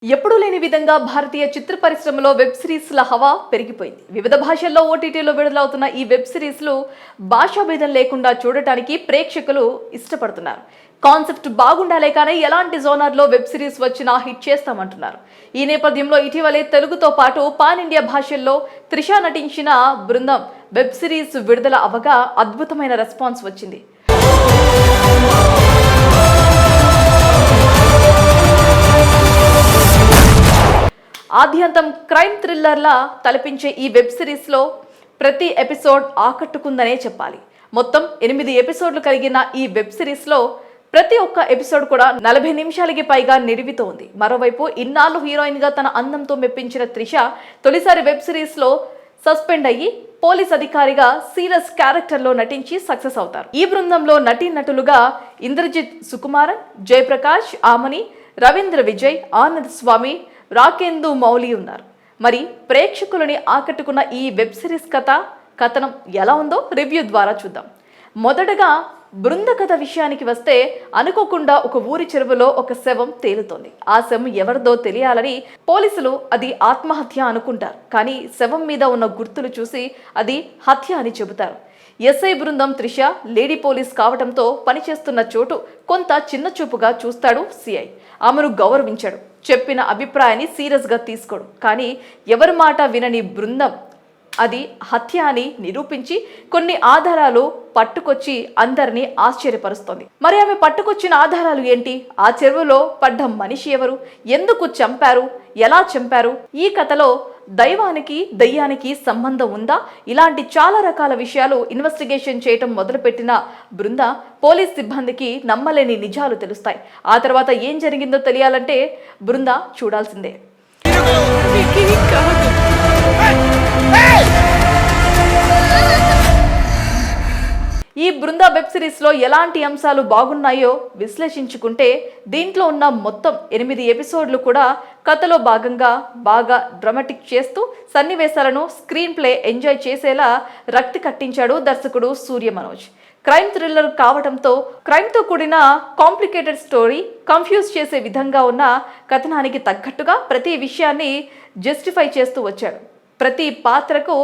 ఎప్పుడూ లేని విధంగా భారతీయ చిత్ర పరిశ్రమలో వెబ్ సిరీస్ల హవా పెరిగిపోయింది. వివిధ భాషల్లో ఓటీటీలో విడుదలవుతున్న ఈ వెబ్ సిరీస్లు భాషాభేదం లేకుండా చూడటానికి ప్రేక్షకులు ఇష్టపడుతున్నారు. కాన్సెప్ట్ బాగుండాలే కానీ ఎలాంటి జోనర్లో వెబ్ సిరీస్ వచ్చినా హిట్ చేస్తామంటున్నారు. ఈ నేపథ్యంలో ఇటీవలే తెలుగుతో పాటు పాన్ ఇండియా భాషల్లో త్రిష నటించిన బృందం వెబ్ సిరీస్ విడుదల అవగా అద్భుతమైన రెస్పాన్స్ వచ్చింది. ఆద్యంతం క్రైమ్ థ్రిల్లర్లా తలపించే ఈ వెబ్ సిరీస్లో ప్రతి ఎపిసోడ్ ఆకట్టుకుందనే చెప్పాలి. మొత్తం 8 ఎపిసోడ్లు కలిగిన ఈ వెబ్ సిరీస్లో ప్రతి ఒక్క ఎపిసోడ్ కూడా 40 నిమిషాలకి పైగా నిడివితో ఉంది. మరోవైపు ఇన్నాళ్ళు హీరోయిన్గా తన అందంతో మెప్పించిన త్రిష తొలిసారి వెబ్ సిరీస్లో సస్పెండ్ అయ్యి పోలీస్ అధికారిగా సీరియస్ క్యారెక్టర్లో నటించి సక్సెస్ అవుతారు. ఈ బృందంలో నటీనటులుగా ఇంద్రజిత్ సుకుమారన్, జయప్రకాష్ ఆమని, రవీంద్ర విజయ్, ఆనంద్ స్వామి, రాకేందు మౌలి ఉన్నారు. మరి ప్రేక్షకులని ఆకట్టుకున్న ఈ వెబ్ సిరీస్ కథనం ఎలా ఉందో రివ్యూ ద్వారా చూద్దాం. మొదటగా బృంద కథ విషయానికి వస్తే, అనుకోకుండా ఒక ఊరి చెరువులో ఒక శవం తేలుతోంది. ఆ శవం ఎవరిదో తెలియాలని పోలీసులు అది ఆత్మహత్య అనుకుంటారు. కానీ శవం మీద ఉన్న గుర్తులు చూసి అది హత్య అని చెబుతారు. ఎస్ఐ బృందం త్రిష లేడీ పోలీస్ కావడంతో పనిచేస్తున్న చోటు కొంత చిన్న చూపుగా చూస్తాడు సిఐ. ఆమెను గౌరవించాడు, చెప్పిన అభిప్రాయాన్ని సీరియస్గా తీసుకోడు. కానీ ఎవరి మాట వినని బృందం అది హత్య అని నిరూపించి కొన్ని ఆధారాలు పట్టుకొచ్చి అందరినీ ఆశ్చర్యపరుస్తోంది. మరి ఆమె పట్టుకొచ్చిన ఆధారాలు ఏంటి? ఆ చెరువులో పడ్డ మనిషి ఎవరు? ఎందుకు చంపారు? ఎలా చంపారు? ఈ కథలో దైవానికి దయ్యానికి సంబంధం ఉందా? ఇలాంటి చాలా రకాల విషయాలు ఇన్వెస్టిగేషన్ చేయటం మొదలుపెట్టిన బృంద పోలీస్ సిబ్బందికి నమ్మలేని నిజాలు తెలుస్తాయి. ఆ తర్వాత ఏం జరిగిందో తెలియాలంటే బృంద చూడాల్సిందే. ఈ బృంద వెబ్ సిరీస్లో ఎలాంటి అంశాలు బాగున్నాయో విశ్లేషించుకుంటే, దీంట్లో ఉన్న మొత్తం 8 ఎపిసోడ్లు కూడా కథలో భాగంగా బాగా డ్రామాటిక్ చేస్తూ సన్నివేశాలను స్క్రీన్ ప్లే ఎంజాయ్ చేసేలా రక్తి కట్టించాడు దర్శకుడు సూర్య మనోజ్. క్రైమ్ థ్రిల్లర్ కావడంతో క్రైమ్తో కూడిన కాంప్లికేటెడ్ స్టోరీ కన్ఫ్యూజ్ చేసే విధంగా ఉన్న కథనానికి తగ్గట్టుగా ప్రతి విషయాన్ని జస్టిఫై చేస్తూ వచ్చాడు. ప్రతి పాత్రకు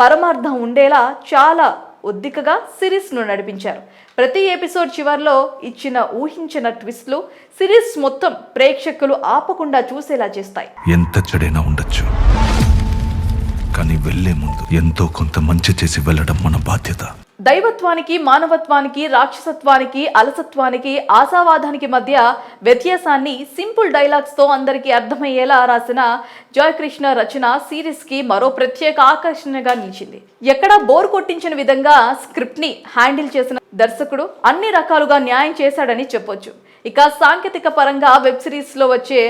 పరమార్థం ఉండేలా చాలా ఒద్దికగా సిరీస్ను నడిపించారు. ప్రతి ఎపిసోడ్ చివర్లో ఇచ్చిన ఊహించిన ట్విస్ట్లు సిరీస్ మొత్తం ప్రేక్షకులు ఆపకుండా చూసేలా చేస్తాయి. ఎంత చెడైనా ఉండొచ్చు, కానీ వెళ్లే ముందు ఎంతో కొంత మంచి చేసి వెళ్ళడం మన బాధ్యత. దైవత్వానికి, మానవత్వానికి, రాక్షసత్వానికి, అలసత్వానికి, ఆశావాదానికి మధ్య వ్యత్యాసాన్ని సింపుల్ డైలాగ్స్తో అందరికీ అర్థమయ్యేలా రాసిన జయకృష్ణ రచన సిరీస్కి మరో ప్రత్యేక ఆకర్షణగా నిలిచింది. ఎక్కడా బోర్ కొట్టించిన విధంగా స్క్రిప్ట్ని హ్యాండిల్ చేసిన దర్శకుడు అన్ని రకాలుగా న్యాయం చేశాడని చెప్పొచ్చు. ఇక సాంకేతిక పరంగా వెబ్ సిరీస్లో వచ్చే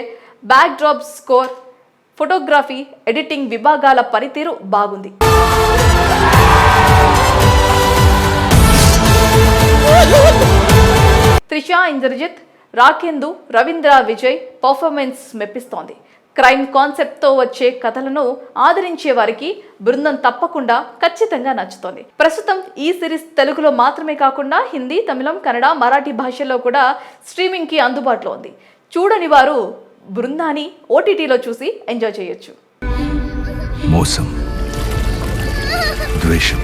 back drop score, photography, editing విభాగాల పనితీరు బాగుంది. త్రిష, ఇంద్రజిత్, రాకేందు, రవీంద్ర విజయ్ పర్ఫార్మెన్స్ మెప్పిస్తోంది. క్రైమ్ కాన్సెప్ట్తో వచ్చే కథలను ఆదరించే వారికి బృందం తప్పకుండా ఖచ్చితంగా నచ్చుతోంది. ప్రస్తుతం ఈ సిరీస్ తెలుగులో మాత్రమే కాకుండా హిందీ, తమిళం, కన్నడ, మరాఠీ భాషల్లో కూడా స్ట్రీమింగ్కి అందుబాటులో ఉంది. చూడని వారు బృందాన్ని ఓటీటీలో చూసి ఎంజాయ్ చేయొచ్చు. మోసం, ద్వేషం,